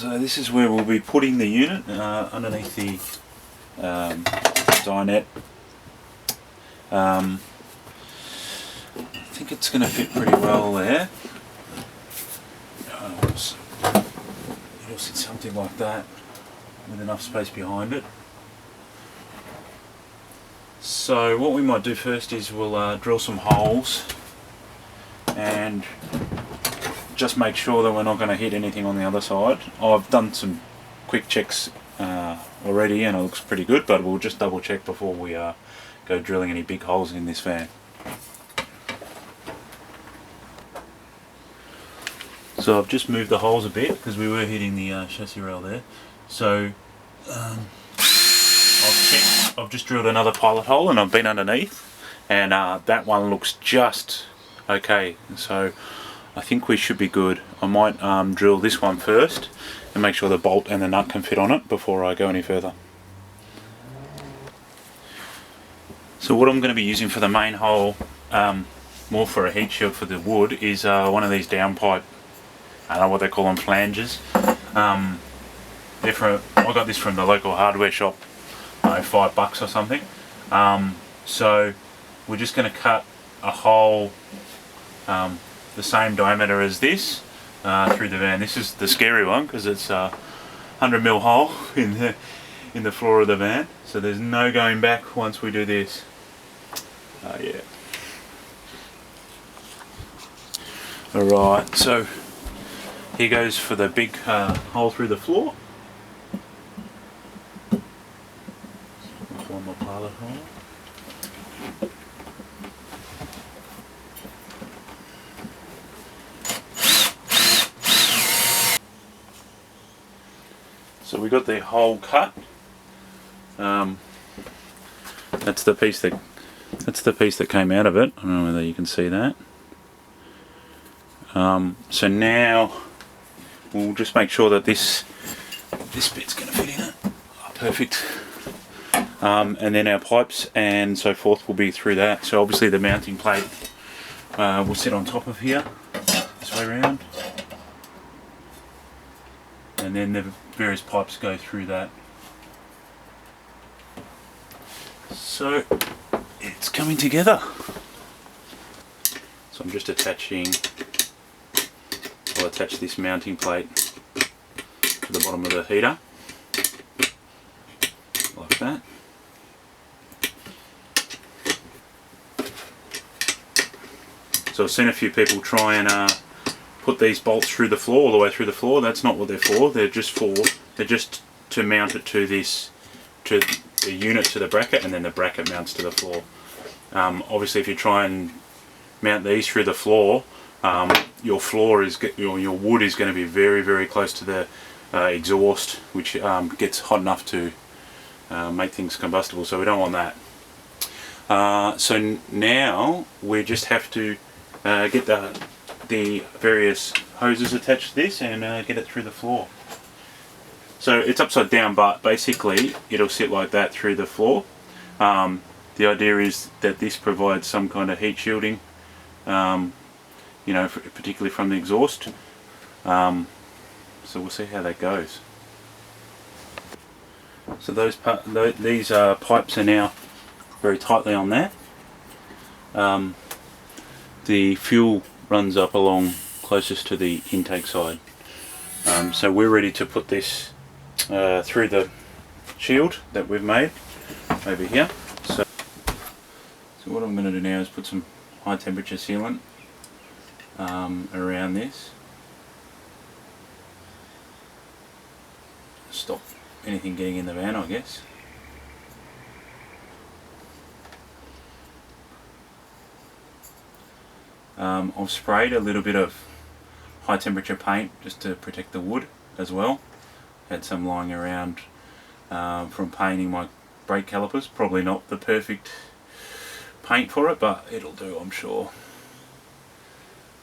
So this is where we'll be putting the unit underneath the dinette. I think it's going to fit pretty well there. It'll sit something like that with enough space behind it. So what we might do first is we'll drill some holes and just make sure that we're not going to hit anything on the other side. I've done some quick checks already and it looks pretty good, but we'll just double check before we go drilling any big holes in this van. So I've just moved the holes a bit because we were hitting the chassis rail there. So I've just drilled another pilot hole and I've been underneath, and that one looks just okay. So I think we should be good. I might drill this one first and make sure the bolt and the nut can fit on it before I go any further. So what I'm going to be using for the main hole, more for a heat shield for the wood, is one of these downpipe, I don't know what they call them, flanges. I got this from the local hardware shop, $5 or something. So we're just going to cut a hole the same diameter as this through the van. This is the scary one because it's a 100mm hole in the floor of the van, so there's no going back once we do this. Yeah. Alright, so here goes for the big hole through the floor. One more pilot hole. So we got the hole cut. That's the piece that came out of it. I don't know whether you can see that. So now we'll just make sure that this bit's going to fit in it. Oh, perfect. And then our pipes and so forth will be through that. So obviously the mounting plate will sit on top of here, this way around. And then the various pipes go through that. So it's coming together. So I'm just I'll attach this mounting plate to the bottom of the heater, like that. So I've seen a few people try and put these bolts through the floor, all the way through the floor. That's not what they're for. They're just to mount it to the unit to the bracket, and then the bracket mounts to the floor. Obviously, if you try and mount these through the floor, your wood is going to be very, very close to the exhaust, which gets hot enough to make things combustible. So we don't want that. So now we just have to get the various hoses attached to this and get it through the floor. So it's upside down, but basically it'll sit like that through the floor. The idea is that this provides some kind of heat shielding, particularly from the exhaust. So we'll see how that goes. So these pipes are now very tightly on there. The fuel runs up along closest to the intake side. So we're ready to put this through the shield that we've made over here. So what I'm going to do now is put some high temperature sealant around this. Stop anything getting in the van, I guess. I've sprayed a little bit of high temperature paint just to protect the wood as well. Had some lying around from painting my brake calipers. Probably not the perfect paint for it, but it'll do, I'm sure.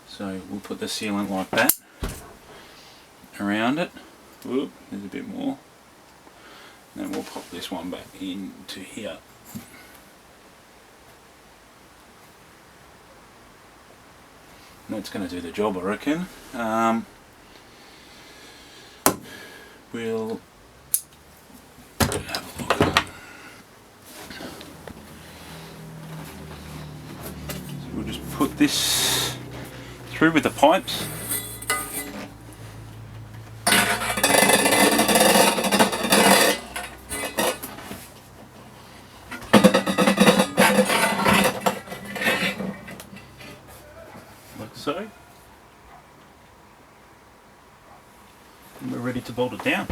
So we'll put the sealant like that around it. Whoop, there's a bit more. And then we'll pop this one back into here. That's going to do the job, I reckon. we'll have a look. So we'll just put this through with the pipes. Like so. And we're ready to bolt it down.